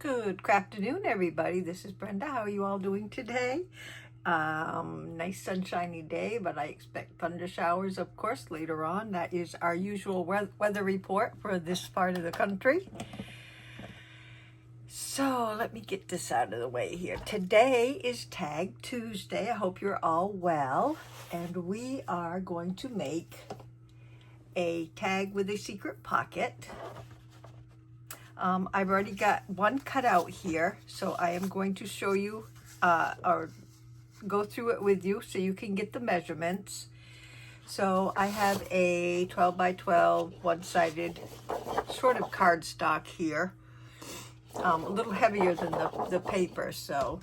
Good afternoon, everybody. This is Brenda. How are you all doing today? Nice sunshiny day, but I expect thunder showers, of course, later on. That is our usual weather report for this part of the country. So let me get this out of the way here. Today is Tag Tuesday. I hope you're all well. And we are going to make a tag with a secret pocket. I've already got one cut out here, so I am going to show you or go through it with you so you can get the measurements. So I have a 12 by 12 one-sided sort of cardstock here, a little heavier than the paper. So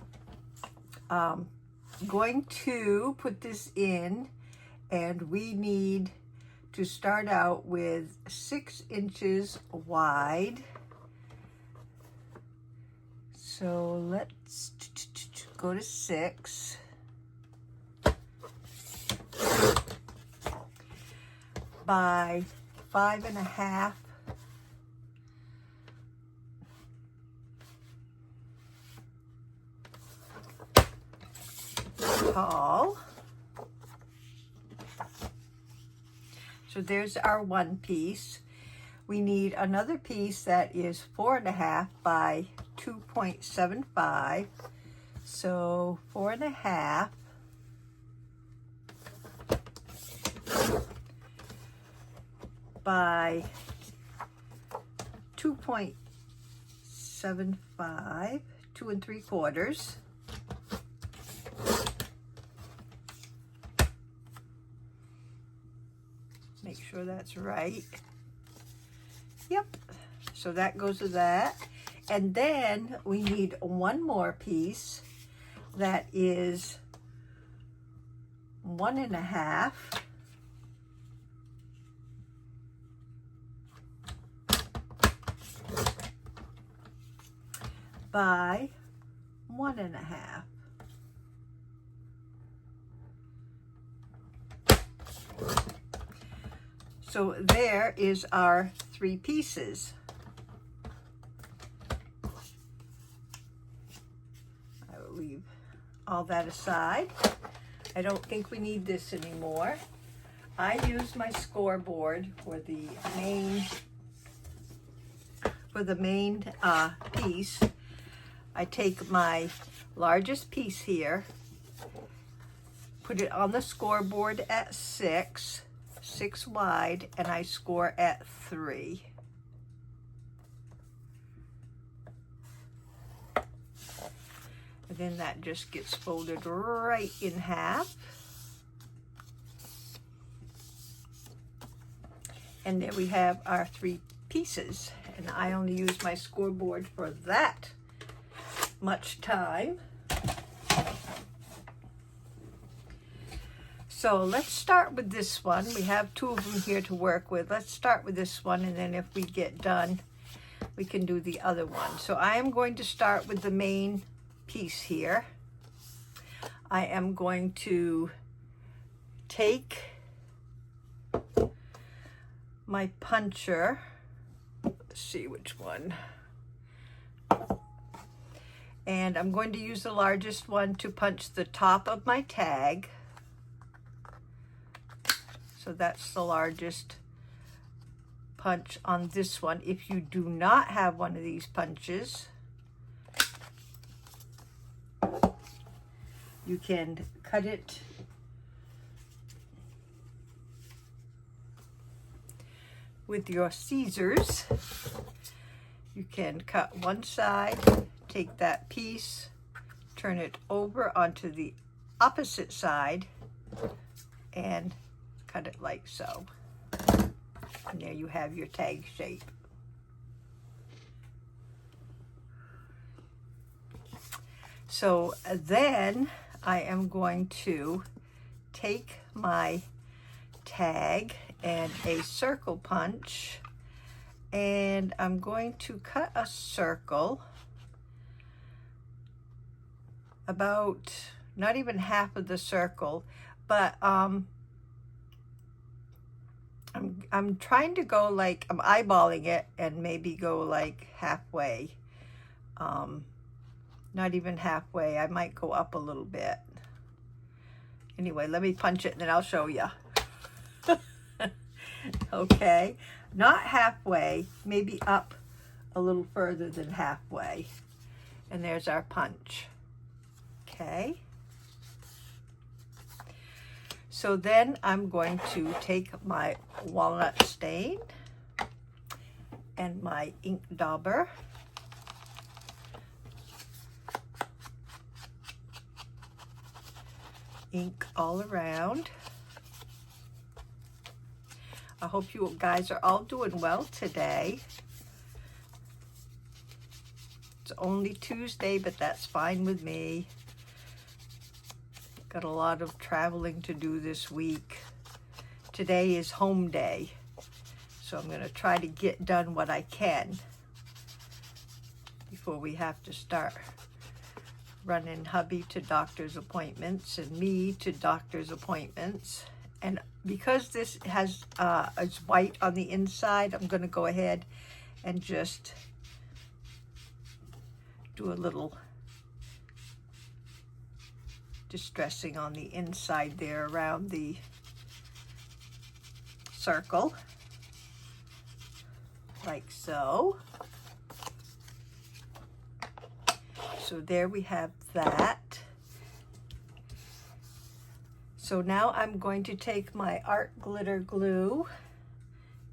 I'm going to put this in, and we need to start out with 6 inches wide. So let's go to 6. By 5.5. Tall. So there's our one piece. We need another piece that is 4.5 by 2.75. So 4.5 by 2.75, 2 3/4. Make sure that's right. Yep, so that goes with that. And then we need one more piece that is 1.5 by 1.5. So there is our 3 pieces. I will leave all that aside. I don't think we need this anymore. I use my scoreboard for the main piece. I take my largest piece here, put it on the scoreboard at 6 wide, and I score at 3. And then that just gets folded right in half. And there we have our 3 pieces. And I only use my scoreboard for that much time. So let's start with this one. We have 2 of them here to work with. Let's start with this one, and then if we get done, we can do the other one. So I am going to start with the main piece here. I am going to take my puncher. Let's see which one. And I'm going to use the largest one to punch the top of my tag. So that's the largest punch on this one. If you do not have one of these punches, you can cut it with your scissors. You can cut one side, take that piece, turn it over onto the opposite side, and cut it like so. And there you have your tag shape. So then I am going to take my tag and a circle punch, and I'm going to cut a circle about not even half of the circle, but I'm trying to go like, I'm eyeballing it and maybe go like halfway. Not even halfway. I might go up a little bit. Anyway, let me punch it and then I'll show you. Okay, not halfway, maybe up a little further than halfway. And there's our punch. Okay. So then I'm going to take my walnut stain and my ink dauber. Ink all around. I hope you guys are all doing well today. It's only Tuesday, but that's fine with me. Got a lot of traveling to do this week. Today is home day, so I'm going to try to get done what I can before we have to start running hubby to doctor's appointments and me to doctor's appointments. And because this has it's white on the inside, I'm going to go ahead and just do a little distressing on the inside there around the circle, like so. So there we have that. So now I'm going to take my art glitter glue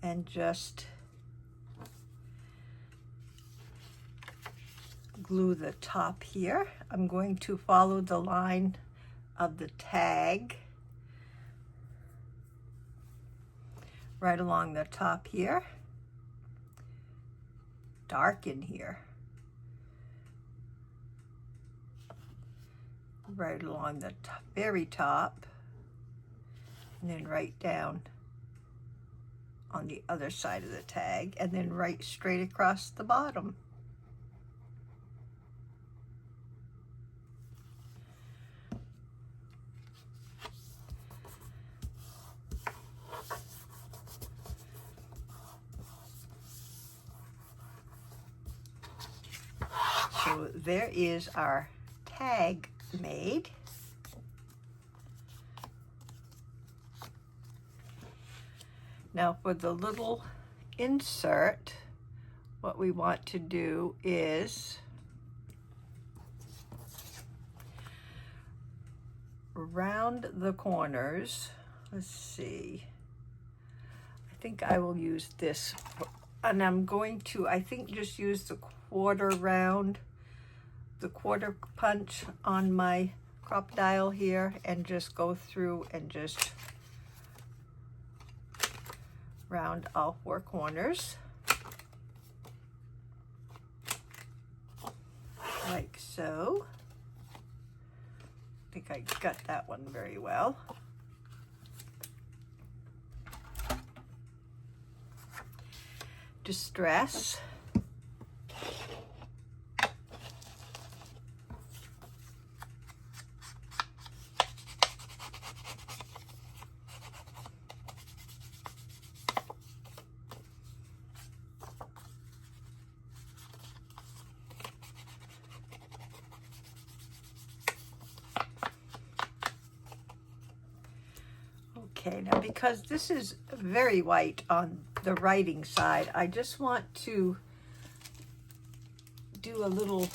and just glue the top here. I'm going to follow the line of the tag right along the top here. Dark in here. Right along the top, very top, and then right down on the other side of the tag, and then right straight across the bottom. So there is our tag made. Now for the little insert, what we want to do is round the corners. Let's see. I think I will use this, and I'm going to, I think, just use the quarter punch on my Crop-A-Dile here and just go through and just round all four corners like so. I think I got that one very well. Distress. Okay, now because this is very white on the writing side, I just want to do a little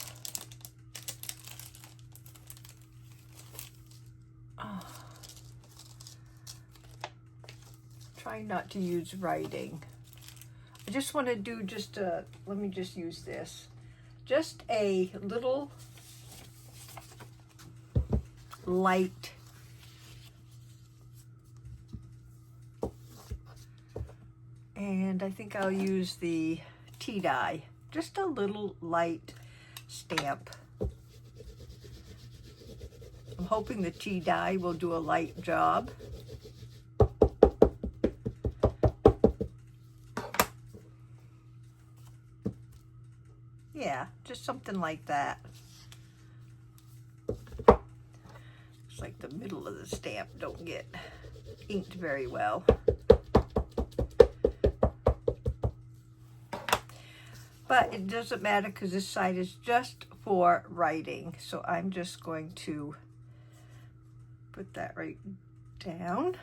try not to use writing. I just want to do just a, let me just use this, just a little light and I think I'll use the tea dye, just a little light stamp. I'm hoping the tea dye will do a light job. Yeah, just something like that. It's like the middle of the stamp don't get inked very well. but it doesn't matter because this side is just for writing. So I'm just going to put that right down.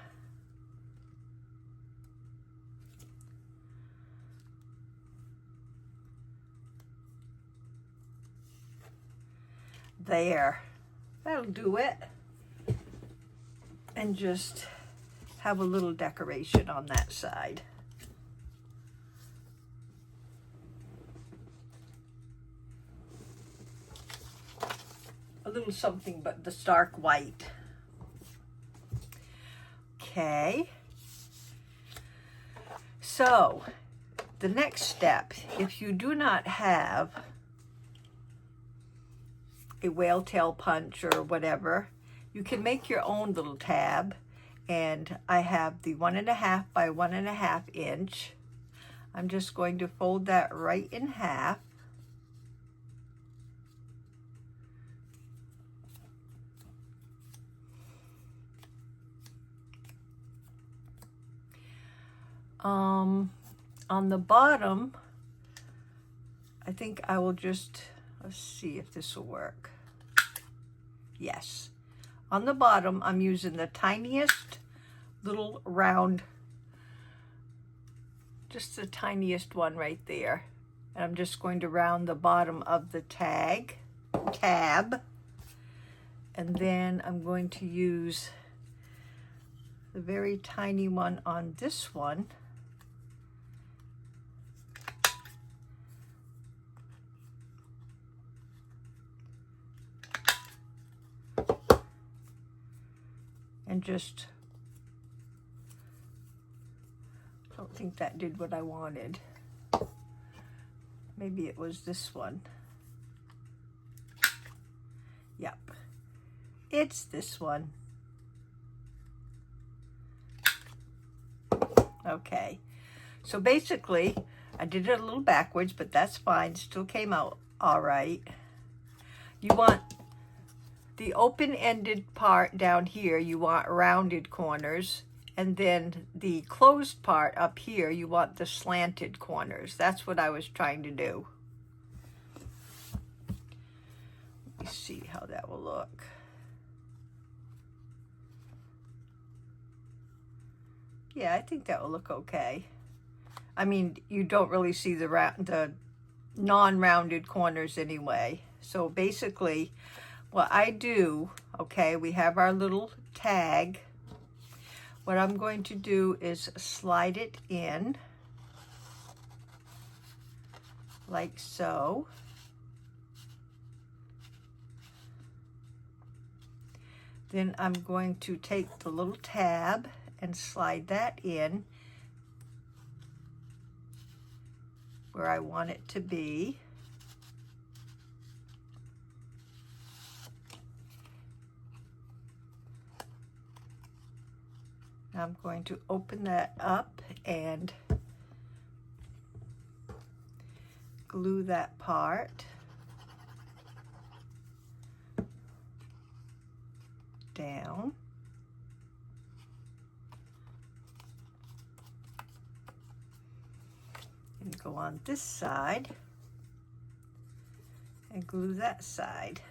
There, that'll do it. And just have a little decoration on that side. A little something but the stark white. Okay. So the next step, if you do not have a whale tail punch or whatever, you can make your own little tab. And I have the 1.5 by 1.5 inch. I'm just going to fold that right in half. On the bottom, I think I will just, let's see if this will work. Yes. On the bottom, I'm using the tiniest little round, just the tiniest one right there. And I'm just going to round the bottom of the tab. And then I'm going to use the very tiny one on this one. And just, I don't think that did what I wanted. Maybe it was this one. Yep, it's this one. Okay, so basically I did it a little backwards, but that's fine, still came out all right. You want the open-ended part down here, you want rounded corners, and then the closed part up here, you want the slanted corners. That's what I was trying to do. Let me see how that will look. Yeah, I think that will look okay. I mean, you don't really see the non-rounded corners anyway. So basically, what I do, okay, we have our little tag. What I'm going to do is slide it in like so. Then I'm going to take the little tab and slide that in where I want it to be. I'm going to open that up and glue that part down. And go on this side and glue that side.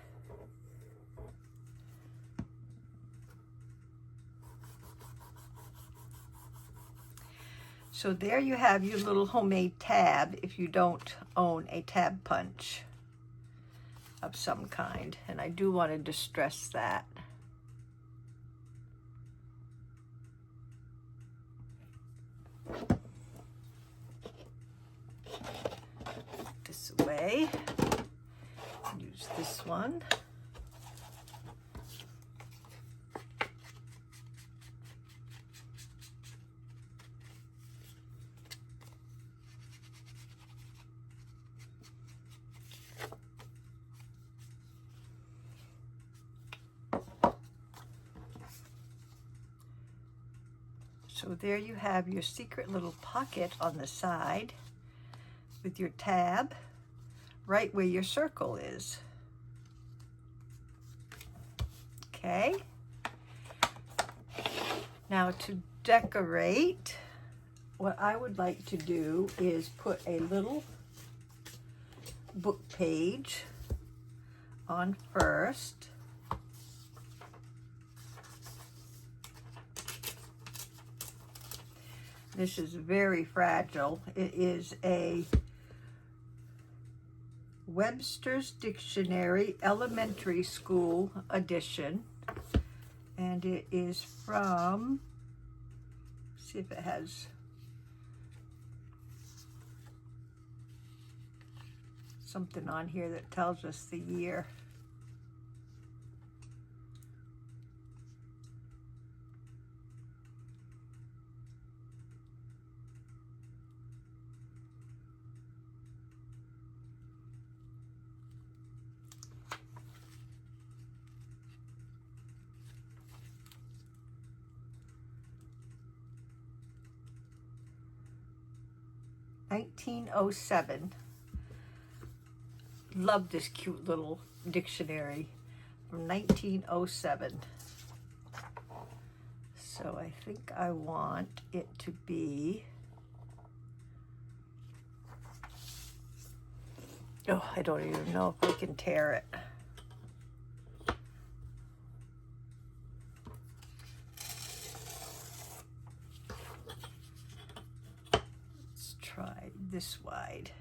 So there you have your little homemade tab if you don't own a tab punch of some kind. And I do want to stress that. This way. Use this one. So there you have your secret little pocket on the side with your tab right where your circle is. Okay. Now to decorate, what I would like to do is put a little book page on first. This is very fragile. It is a Webster's Dictionary Elementary School edition, and it is from, see if it has something on here that tells us the year. (1907). Love this cute little dictionary from 1907. So I think I want it to be, oh, I don't even know if I can tear it. Let's try this wide.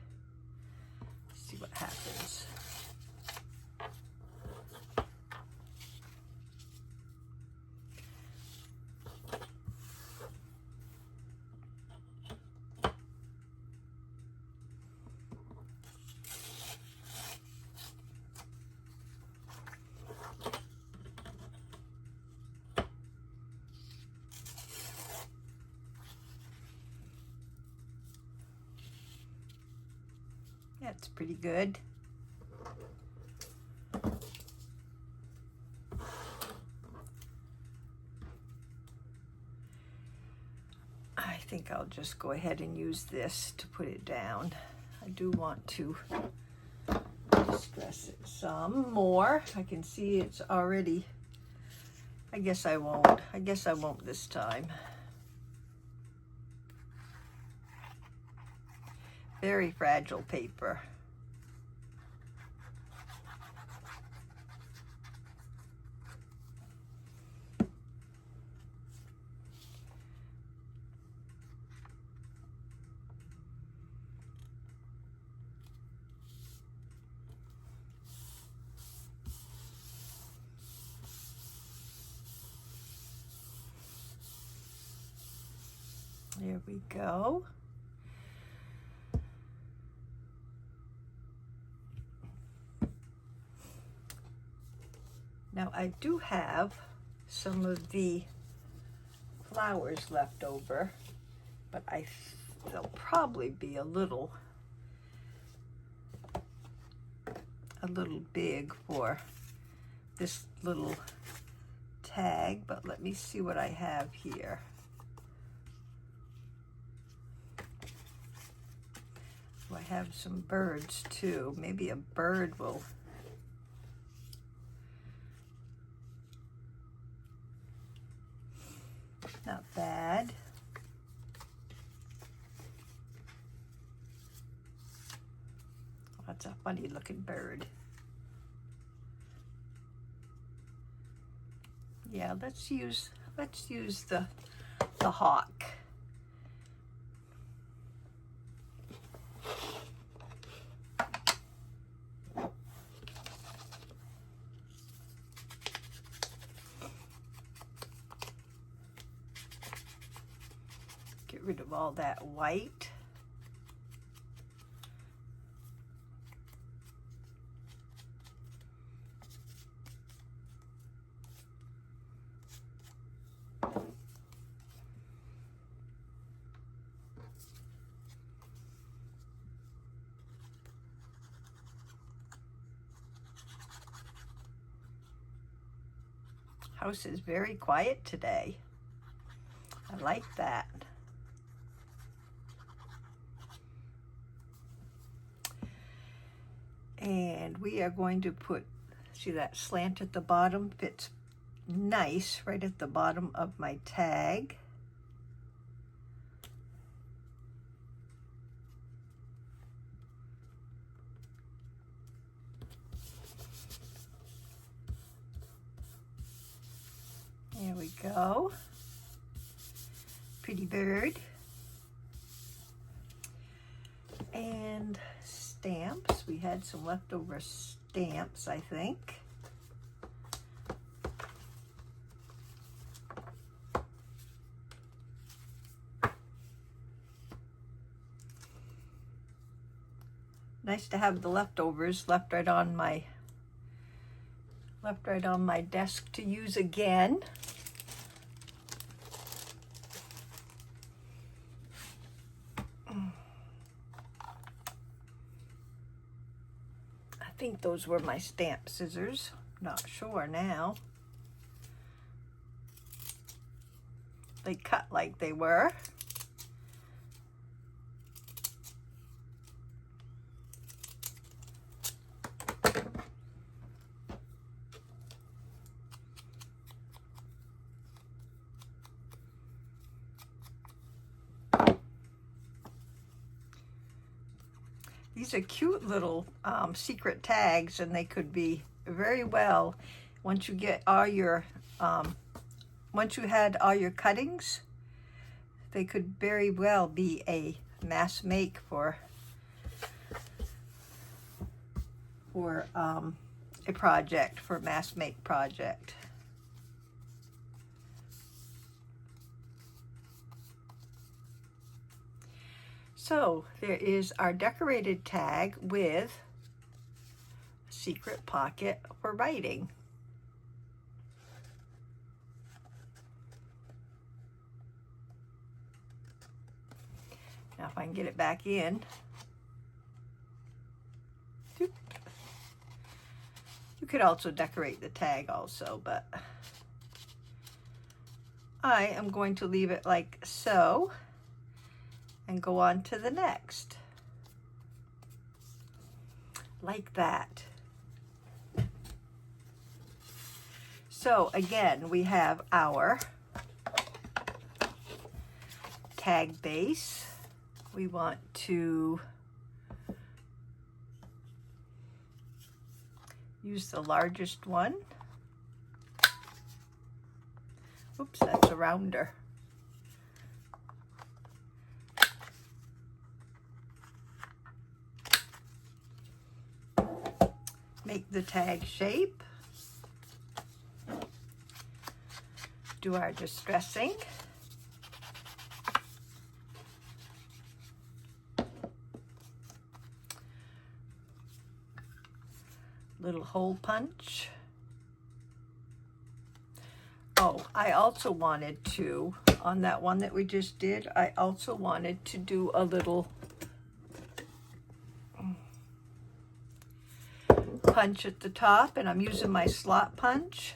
See what happens. That's pretty good. I think I'll just go ahead and use this to put it down. I do want to distress it some more. I can see it's already, I guess I won't. I guess I won't this time. Very fragile paper. There we go. Now I do have some of the flowers left over, but they'll probably be a little big for this little tag, but let me see what I have here. I have some birds too. Maybe a bird will. Not bad. Oh, that's a funny looking bird. Yeah, let's use the hawk. Get rid of all that white. House is very quiet today. I like that. And we are going to put, see that slant at the bottom fits nice right at the bottom of my tag. go. Pretty bird. And stamps. We had some leftover stamps, I think. Nice to have the leftovers left right on my desk to use again. I think those were my stamp scissors. Not sure now. They cut like they were. These are cute little secret tags, and they could be very well, once you get all your, once you had all your cuttings, they could very well be a mass make for a project, for a mass make project. So there is our decorated tag with a secret pocket for writing. Now if I can get it back in. You could also decorate the tag also, but I am going to leave it like so and go on to the next. Like that. So again, we have our tag base. We want to use the largest one. Oops, that's a rounder. Make the tag shape. Do our distressing. Little hole punch. Oh, I also wanted to, on that one that we just did, I also wanted to do a little punch at the top, and I'm using my slot punch.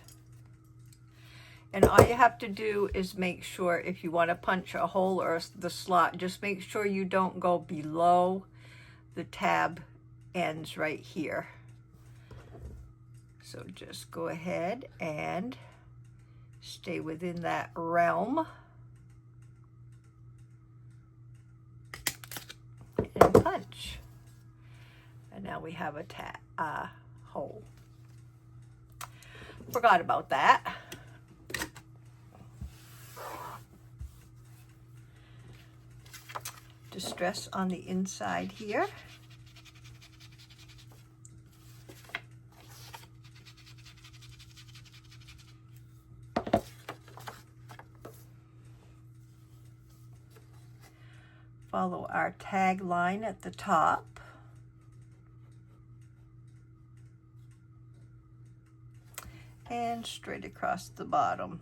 And all you have to do is make sure, if you want to punch a hole or the slot, just make sure you don't go below the tab ends right here. So just go ahead and stay within that realm and punch. And now we have a hole. Forgot about that. Distress on the inside here. Follow our tag line at the top. And straight across the bottom.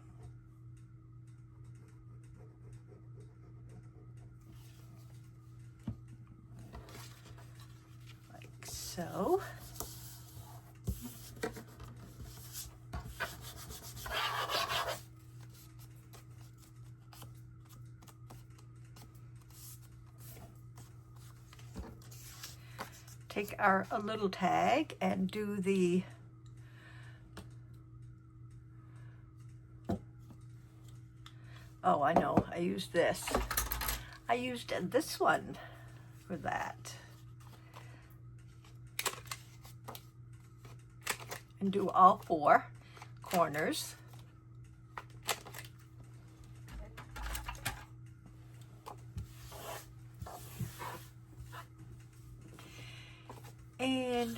Like so. Take our little tag and do the oh, I know, I used this. I used this one for that. And do all four corners.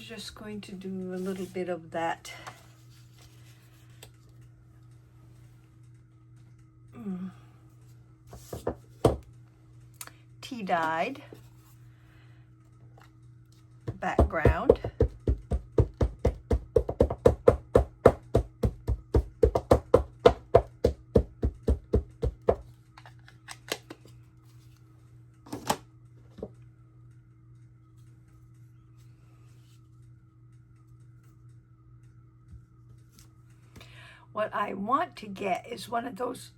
just going to do a little bit of that tea-dyed background. What I want to get is one of those,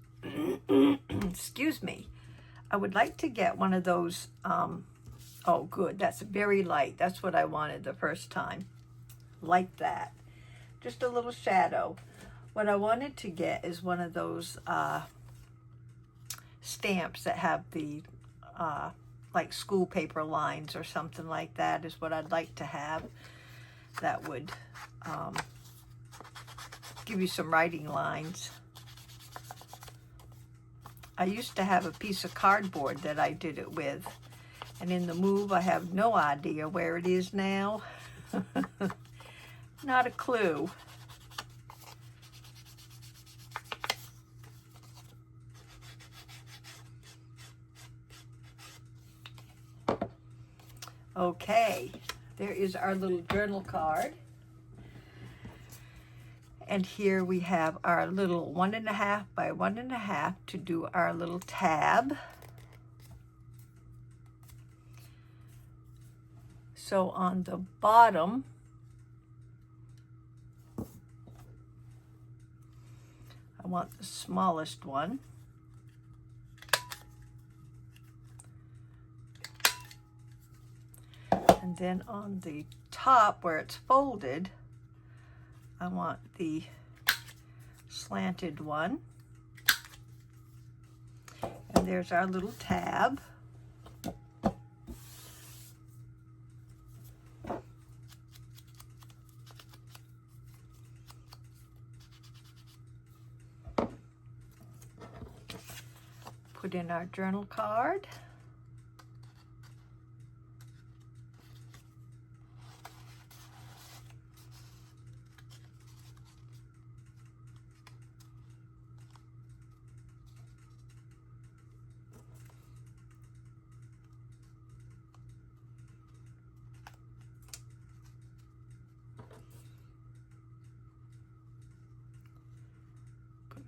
excuse me, I would like to get one of those, oh good, that's very light. That's what I wanted the first time, like that. Just a little shadow. What I wanted to get is one of those stamps that have the, like school paper lines or something like that is what I'd like to have. That would, give you some writing lines. I used to have a piece of cardboard that I did it with, and in the move I have no idea where it is now. Not a clue. Okay, there is our little journal card. And here we have our little 1.5 by 1.5 to do our little tab. So on the bottom, I want the smallest one. And then on the top where it's folded, I want the slanted one. And there's our little tab. Put in our journal card.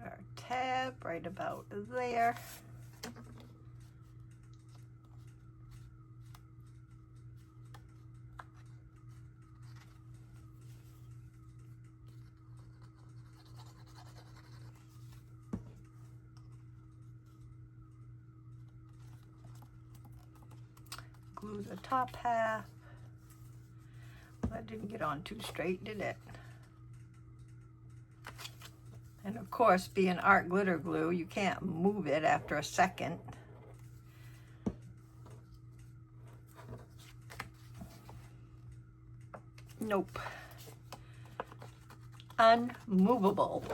Our tab right about there. Glue the top half. That didn't get on too straight, did it? And of course, being art glitter glue, you can't move it after a second. Nope. Unmovable.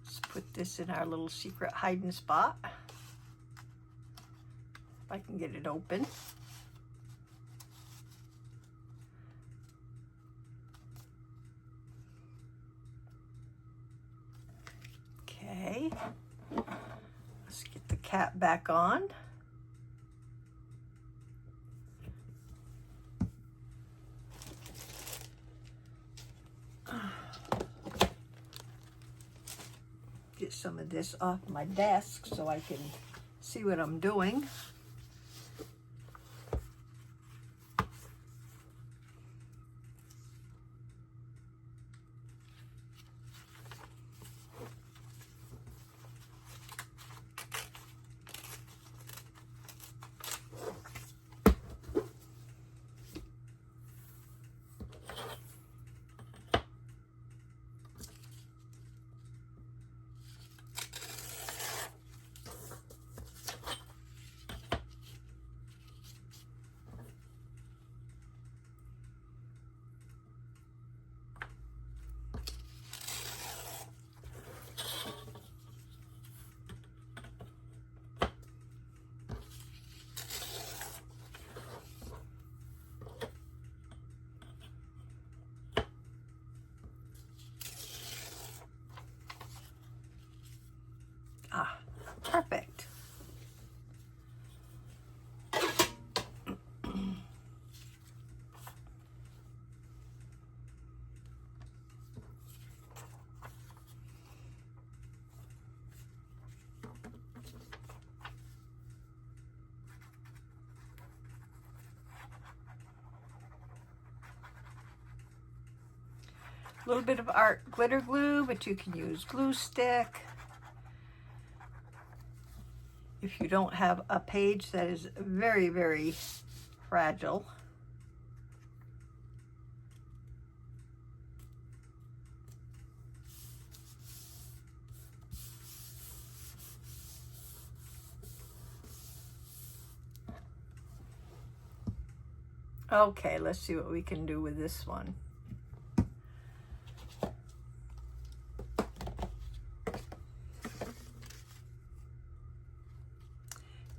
Let's put this in our little secret hiding spot. If I can get it open. Okay, let's get the cap back on. Get some of this off my desk so I can see what I'm doing. Ah, perfect. A little bit of art glitter glue, but you can use glue stick. If you don't have a page that is very, very fragile. Okay, let's see what we can do with this one.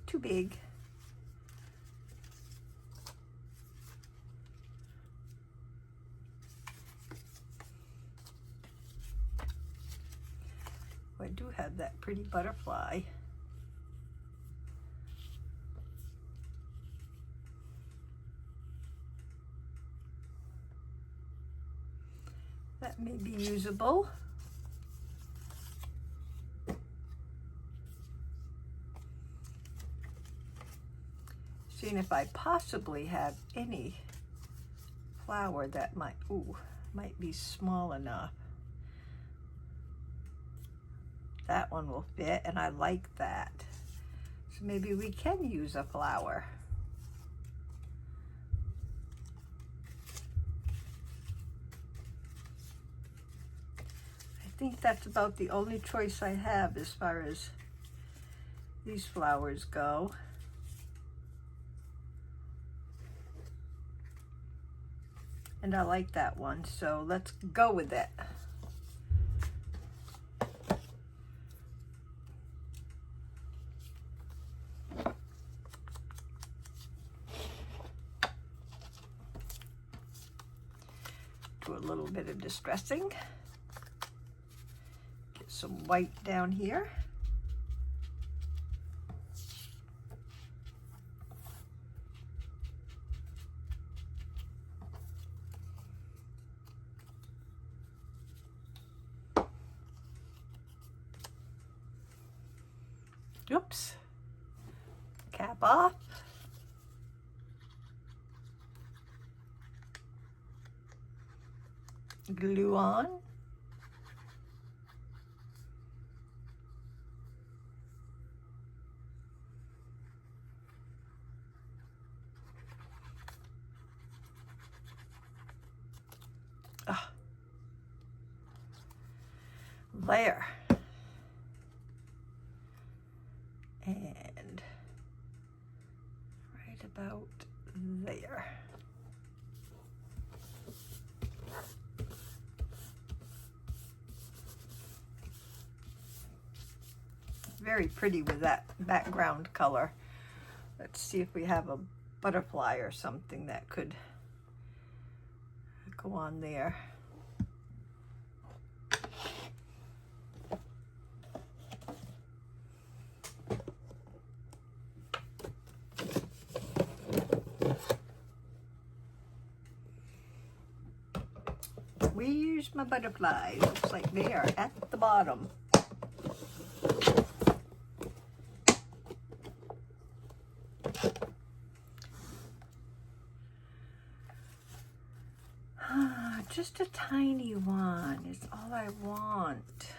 Too big. I do have that pretty butterfly. That may be usable. Seeing if I possibly have any flower that might be small enough. That one will fit, and I like that. So maybe we can use a flower. I think that's about the only choice I have as far as these flowers go. And I like that one, so let's go with it. Do a little bit of distressing. Get some white down here. Oops. Cap off. Glue on. Ah. Layer. And right about there. Very pretty with that background color. Let's see if we have a butterfly or something that could go on there. Where's my butterfly? Looks like they are at the bottom. Just a tiny one is all I want.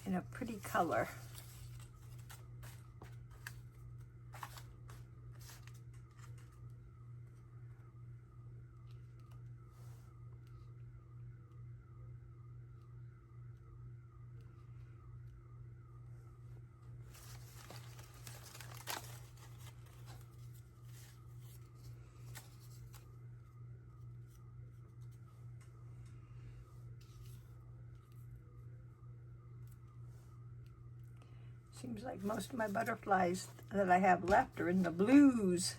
In a pretty color. Seems like most of my butterflies that I have left are in the blues.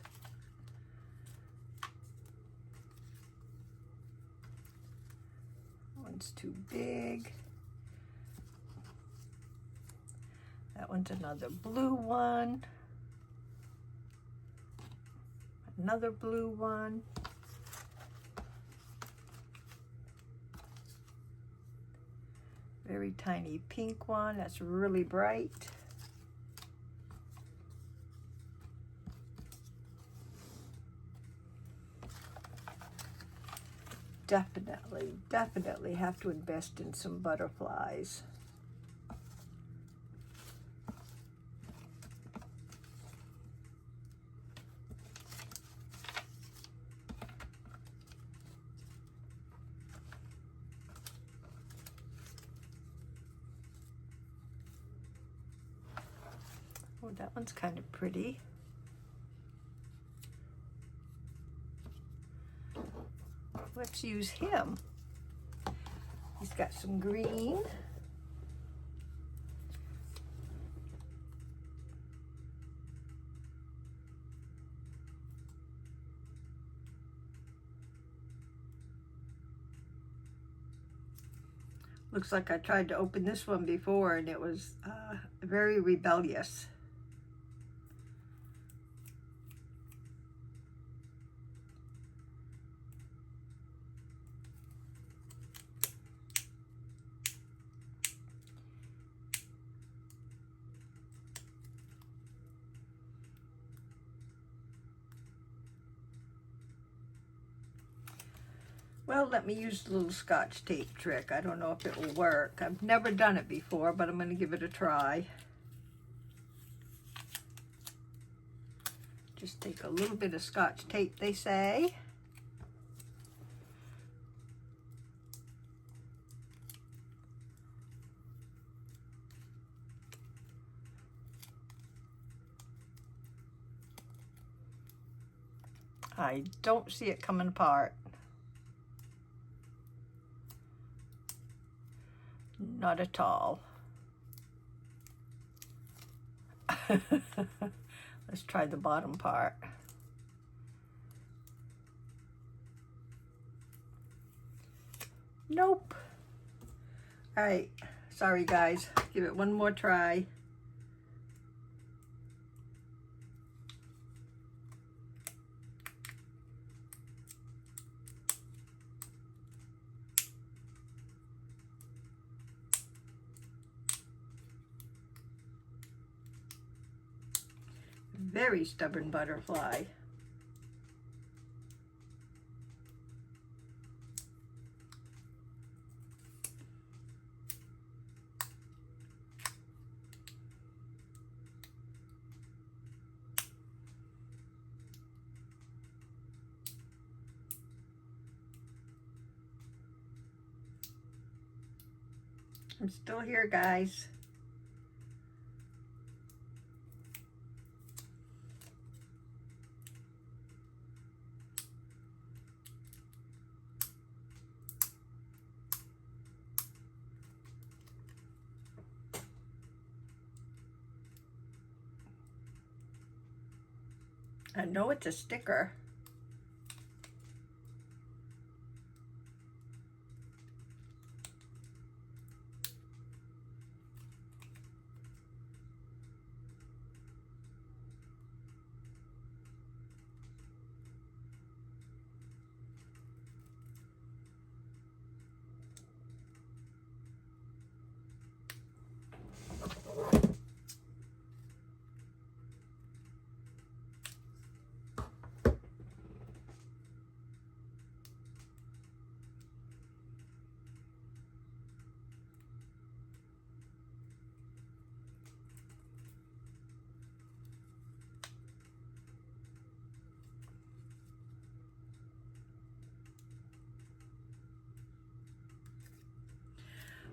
One's too big. That one's another blue one. Another blue one. Very tiny pink one that's really bright. Definitely have to invest in some butterflies. Oh, that one's kind of pretty. Let's use him. He's got some green. Looks like I tried to open this one before and it was very rebellious. Well, let me use the little Scotch tape trick. I don't know if it will work. I've never done it before, but I'm going to give it a try. Just take a little bit of Scotch tape, they say. I don't see it coming apart. Not at all. Let's try the bottom part. Nope. All right, sorry guys. Give it one more try. Very stubborn butterfly. I'm still here, guys. I know it's a sticker.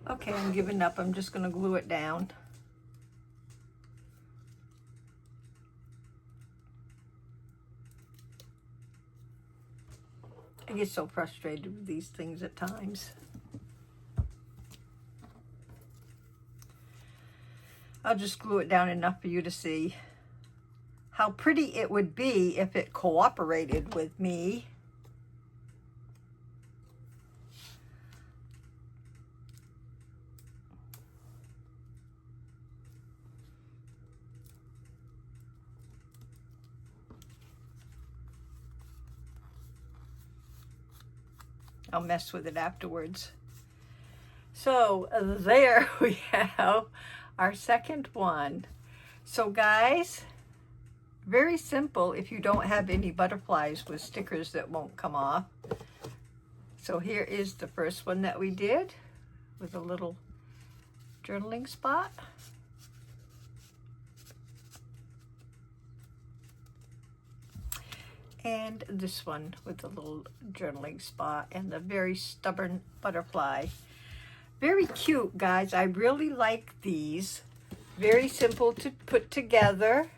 Okay, I'm giving up. I'm just going to glue it down. I get so frustrated with these things at times. I'll just glue it down enough for you to see how pretty it would be if it cooperated with me. I'll mess with it afterwards. So there we have our second one. So guys, very simple if you don't have any butterflies with stickers that won't come off. So here is the first one that we did with a little journaling spot. And this one with a little journaling spot and the very stubborn butterfly. Very cute, guys. I really like these. Very simple to put together.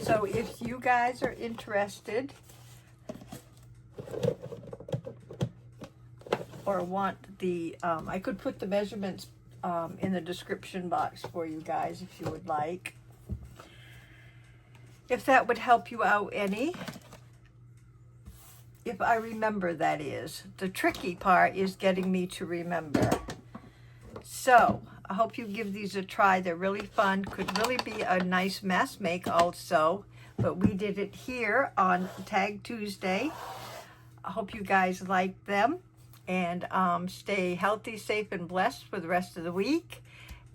So if you guys are interested or want the, I could put the measurements in the description box for you guys if you would like. If that would help you out any. If I remember, that is. The tricky part is getting me to remember. So, I hope you give these a try. They're really fun. Could really be a nice mask make also. But we did it here on Tag Tuesday. I hope you guys like them. And stay healthy, safe, and blessed for the rest of the week.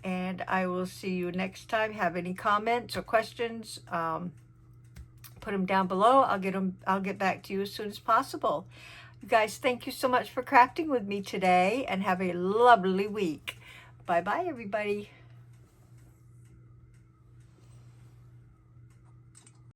And I will see you next time. Have any comments or questions? Put them down below. I'll get back to you as soon as possible. You guys, thank you so much for crafting with me today, and have a lovely week. Bye bye, everybody.